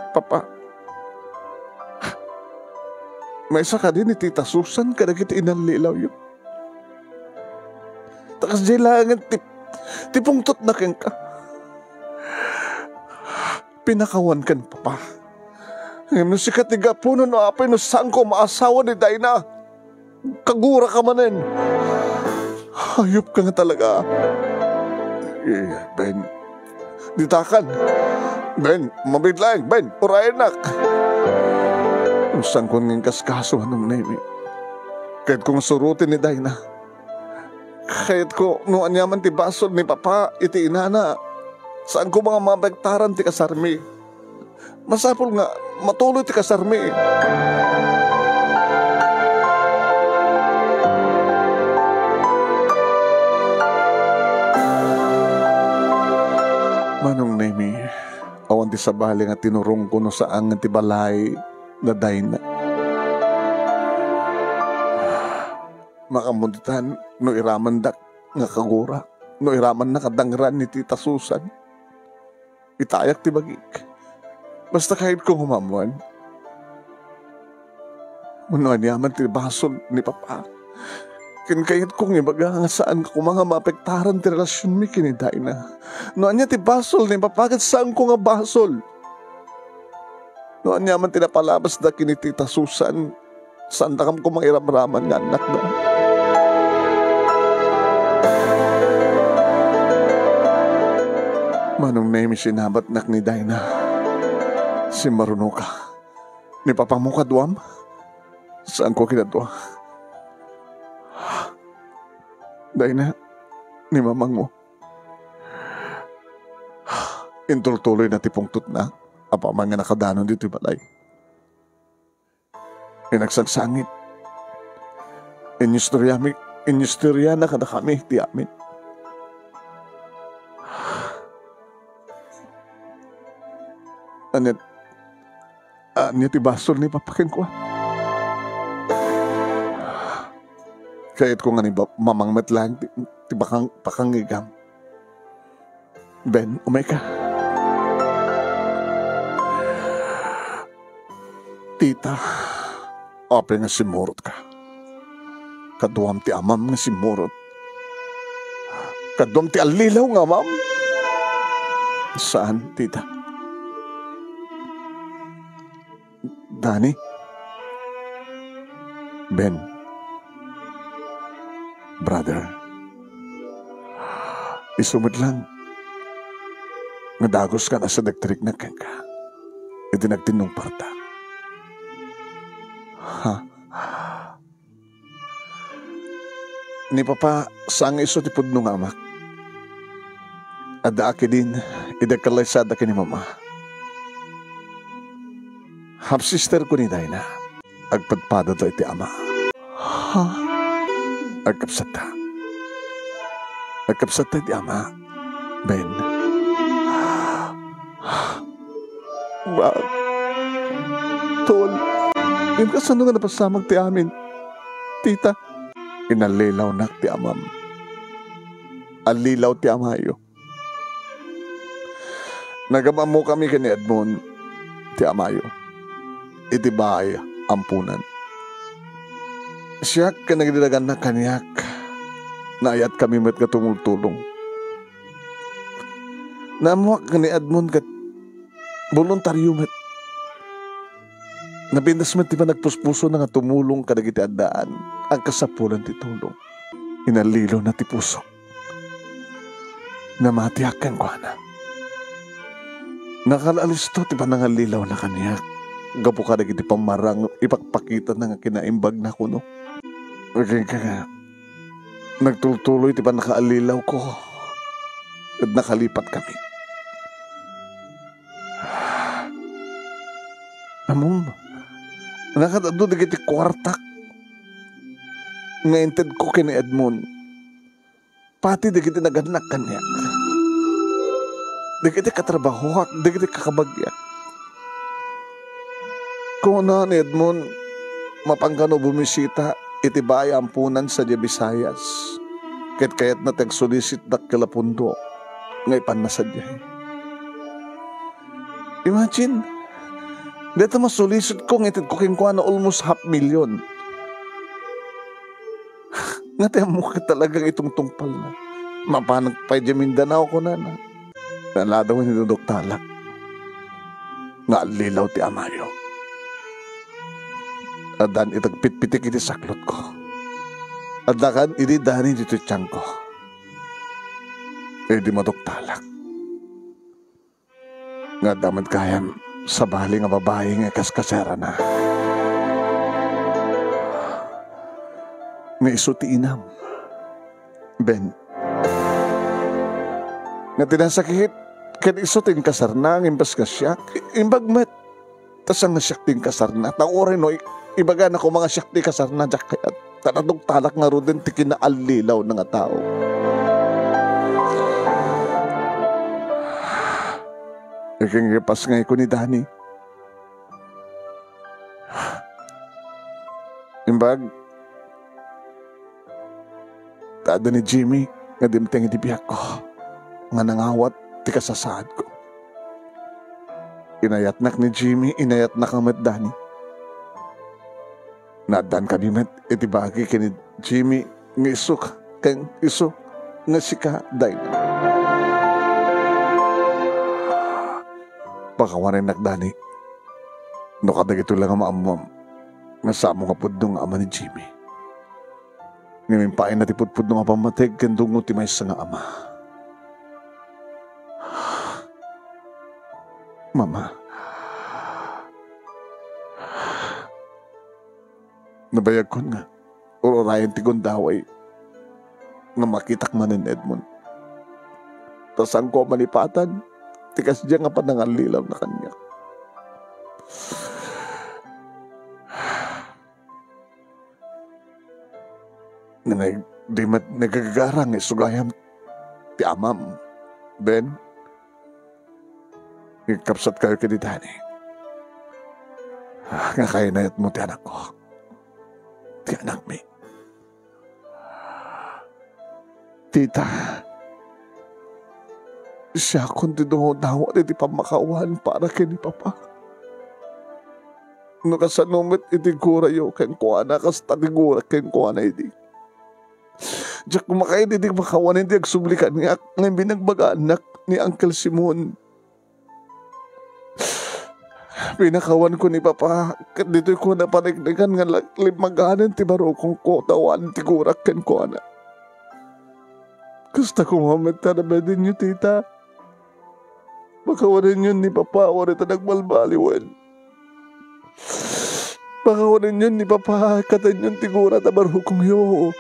Papa, may isa ka din ni Tita Susan kada kita inanlilaw yun. Takas jailangan tipong tot na keng ka. Pinakawan kan Papa. Ngayon si katiga puno no apay no saan ko maasawa ni Dina. Kagura ka manin. Hayop ka nga talaga. Ben, ditakan. Ben, mabidlang. Ben, urayanak. Saan ko nging kaskaso anong name. Kahit kong surutin ni Dayna. Kahit ko noon yaman ti basol ni Papa iti inana. Saan ko mga mabagtaran ti kasarmi. Masapol nga matuloy ti kasarmi. Manong name. Awan ti sabali nga tinurong ko no saan nga ti balay na Dayna. Makamuntitan no iraman dak nga kagura. No iraman na kadangran ni Tita Susan. Itayak ti bagik. Basta kahit kong humamuan. Munuan yaman ti basol ni Papa. Kahit kong ibaga nga saan ko mga maapektaran ti relasyon mi kini Dayna. Noan niya ti basol ni Papa kat saan ko nga basol. Noan yaman ti napalabas da kini Tita Susan. Saan takam ko mga iramraman nga anak na. Manong name sinabat nak ni Dayna. Si Marunuka. Ni Papa mo kaduam? Saan ko kinadwa? Dayna, ni mamang mo. Intultuloy na tipungtot na. Apa mga nakadanon dito balay. Inagsagsangit. Inyustorya na kada kami ti amin. Anya ti basol ni papakin ko. Kahit ko nga ni mamangmat lang ti pakangigam. Ben, umay ka. Tita, apre nga simurot ka. Kaduam ti amam nga simurot. Kaduam ti alilaw nga amam. Saan, tita? Dani? Ben? Brother? Isumod lang. Nadagos ka na sa nagtrik na ka. Iti nagtinong parta. Ha? Ni Papa, saan iso ti pudno nga amak? Ada aki din, idagkalaysada ki ni Mama. Half-sister ko ni Dayna. Agpadpada to iti ama. Ha? Agkapsata. Agkapsata iti ama. Ben. Tol. Yung kasano nga napasamag ti amin. Tita. Inalilaw na ti amam. Alilaw ti amayo. Nagamam mo kami kani Edmond ti amayo. Iti bahay ampunan. Siya ka nagdidagan na kanyak. Naayat kami met katumultulong. Namuak ka ni Edmond kat voluntaryo met. Napindas met di ba nagpuspuso na nga tumulong ka nagiti addaan ang kasapulan ti tulong. Inalilo na ti puso. Namatiakan ko na. Nakalalis to ti ba nangalilaw na kanyak. Gapo ka nagiti pamarang ipakpakita na nga kinaimbag na kuno. Okay ka nga. Nagtutuloy ti pa nakaalilaw ko. At nakalipat kami. Amom, nakatado nagiti kwartak. Ngainted ko kini Edmond. Pati nagiti naganak kanya. Nagiti katrabahoak, nagiti kakabagyak. Kung na ni Edmond, mapanggano bumisita, iti baya ampunan sa Visayas. Kayat na tag-solicit na kilapundo, ngay pan na sadyahin. Imagine, dito masulisot ko, ngitid ko kingkuha na almost 500,000. Nga mo ka talagang itong tungpal na. Mapanag pa dyan Mindanao ko na na. Naladaw ni Dudok Talak. Nga lilaw ti amayo. Adan itagpitpitik iti saklot ko. Adakan iti dani dito tiyang ko. Di madoktalak. Nga damad kayam sa bali nga babae nga kaskasera na. nga iso ti inam. Ben, nga tinasakit ken iso tin kasarna ng imbas ka siyak. Imbagmet, tasang nga siyak tin kasarna. Taorin no, ibaga na ko mga siyak ti kasarna, jak kaya tanadog talak nga ro din ti kinaallilaw ng nga tao. Ikingipas nga ko ni Danny. Imbag, tada ni Jimmy, nga dimteng itibiyak ko, nga nangawat, ti kasasad ko. Inayatnak ni Jimmy, inayatnak ang met Danny. Nadan kami met, itibagi kini Jimmy, nga isok, kang iso, nga sika, Dinah. Pakawarin nak Danny, no kadag ito lang ang maamam, nga samo nga pudno nga ama ni Jimmy. Ngayon pain na tipudpud nga pamatig, kandungo ti may sa nga ama. Mama, nabayag ko nga, ururayan ti gondaway, nga makitak manin Edmond. Tas ang ko malipatan, tikas diya nga panangalilaw na kanya. Di nagagarang isugayam ti amam. Ben, ikapsat kayo kini Danny. Nga kainayat mo ti anak ko. Ti anak mi. Tita, siya kundi daw iti pamakawan para kini Papa. No kasanumit iti gura yo ken kuana kas tatigura ken kuana iti. Diyak kumakain iti makawan hindi agsublikan nga ngayon binagbaga-anak ni Uncle Simon. Pinakawan ko ni Papa kat dito'y ko napanignigan nga limaganan ti barokong ko tawan ti gurak ken kuana. Gusto ko mamita na ba din niyo, tita? Pakawarin yun ni Papa, warita nagbalbaliwan. Pakawarin yun ni Papa, katan yun tigura tabarukong yo.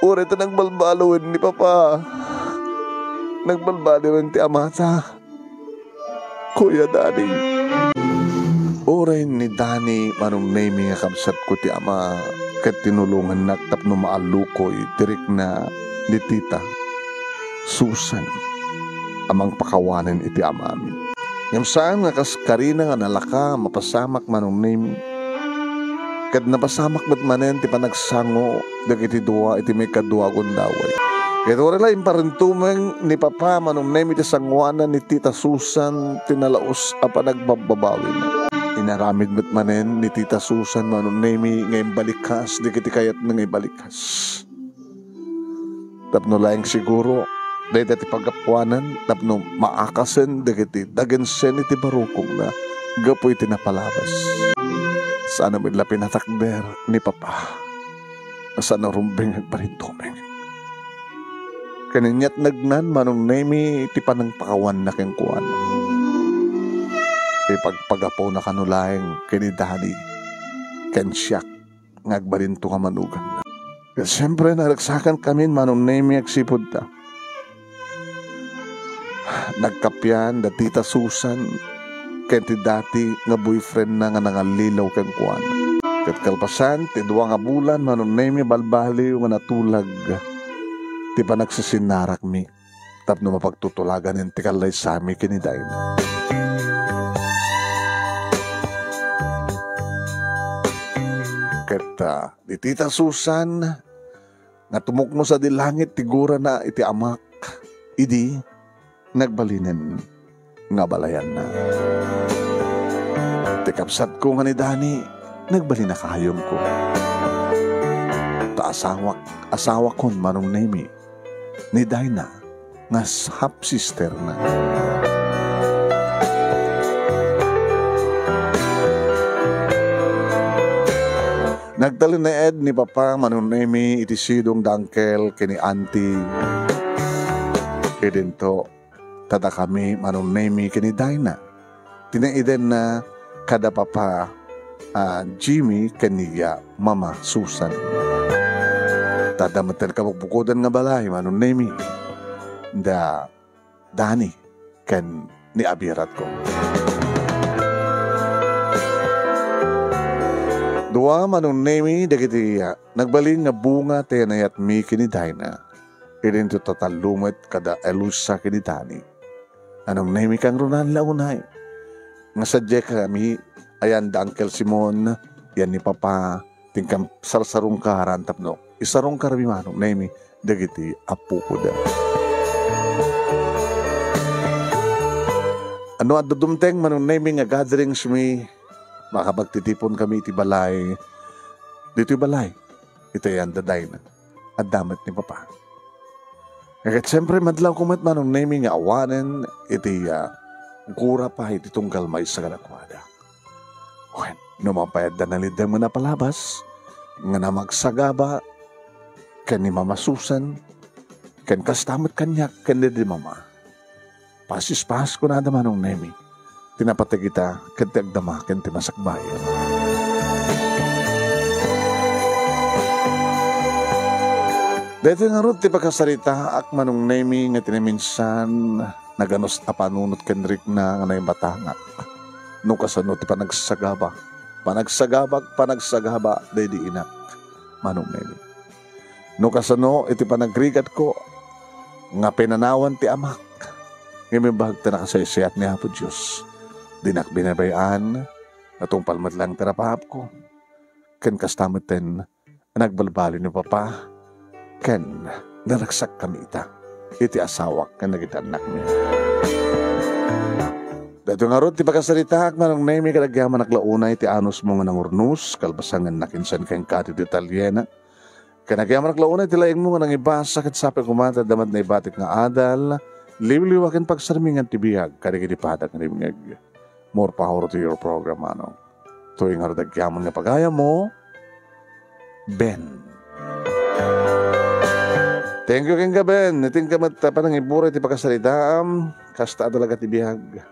Warita nagbalbaliwan ni Papa. Nagbalbaliwan ti amata. Kuya Danny. Oray ni Danny, manong name nga kamsat ko ti ama, kat tinulungan na tapno maalukoy, tirik na ni tita. Susan, amang pakawanan iti ama amin. Ngam saan nga kaskarina nga nalaka, mapasamak manong name. Kad napasamak ba't manen ti panagsango, dagiti dua iti may kadua gondaway. Kaya wala imparentumeng ni Papa manong name iti sangwanan ni Tita Susan, tinalaos apa nagbababawi na. Inaramid ba't manen ni Tita Susan manong name ngayon balikas, dagiti kayat na ngayon balikas. Tapno laing siguro, dahil dati pagkapuanan, tapno maakasen, dagiti dagensen iti barukong na, gapo iti napalabas. Sana midla pinatakder ni Papa, sana rumbeng agparintumeng. Kaninyat nagnan, manong nemi iti panang pakawan na kengkuan. Ipagpagapo na kanulaeng kinidani, kensyak, ngagbarinto ka manugan na. Siyempre, naragsakan kami, manong nemi agsipod ta. Nagkapyan, da Tita Susan, kenti dati nga boyfriend na nga nangalilaw kang kuwan. Kat kalpasan, ti dua nga bulan, manong nemi balbali nga natulag. Ti pa nagsasinarak mi, tapno mapagtutulagan yung tikalay sami kiniday na. Kat di Tita Susan, nga tumukno sa dilangit, tigura na iti amak, idi, nagbalinen nga balayan na. Tikapsat ko nga ni Danny, nagbali na kahayom ko. Asawa kon manong nemi, ni Dinah, nga half sister na. Nagdali na Ed ni Papa manong nemi, iti sidong dangkel kini auntie. Idinto, tada kami manong nemi kini Dinah. Tinaiden na kada Papa Jimmy kaniya Mama Susan. tadamatan ka magbukodan nga balay, manong nemi. Da, Dani, kan ni abirat ko. Dua manong nemi, dagiti nagbaling nga bunga tayo na yatmi kiniday na. Irin to tatalumit kada elusa kinidani. Anong nemi kang runan launay. Nga sadya kami, ayan da Uncle Simon, yan ni Papa, tingkang sarsarong kaharantap no. Isarong karami manong nemi, dagiti apu ko da. Ano at dudumteng manong nemi nga gatherings mi, makapagtitipon kami iti balay. Dito balay, ito yan daday na. At damat ni Papa. Kaya siyempre madlaw kumat manong nemi nga awanen, iti gura pa iti tunggal may sa kanakwada. Wen, numapayad na nalidang mo na palabas, nga na magsagaba, kan ni Mama Susan, kan kastamot kanyak, kan di Mama. Pasis-pas ko na da manong nemi, tinapatay kita, kan ti agdama, kan ti masakbayan. Dito nga ron, ti pagkasarita, ak manong nemi nga tiniminsan, naganos apanunot kenrik na nga na yung batangak. Nung kasano, ti panagsagaba. Panagsagaba, dahil inak. Manong nemi. Nung kasano, iti panagrigat ko, nga pinanawan ti amak. Ngayon bahagta na kasaysayat ni Apo Diyos. Dinak binabayaan, natong palmat lang terapahap ko. Ken kastamaten, nagbalbali ni Papa, ken naragsak kami ita. Iti asawak ken nagita anak niya. Dato nga ron, ti pagkasarita, manong nemi kadagyaman naglaunay, ti anos mo nga nangurnus, kalbasangan nakinsan keng kati ti Italiana. Kanagyaman naglaunay, ti laing mo nga nangibasa, kat sapi kumata, damat na ibatik nga adal, liwliwakin pagsarmingan ti biyag, karigitipadak nga rimingag. More power to your program, ano. Tuwing nga radagyaman nga pagaya mo, Ben. Thank you, King Ben. Iting kamat panang ibura ti pagkasarita, kasta talaga ti biyag.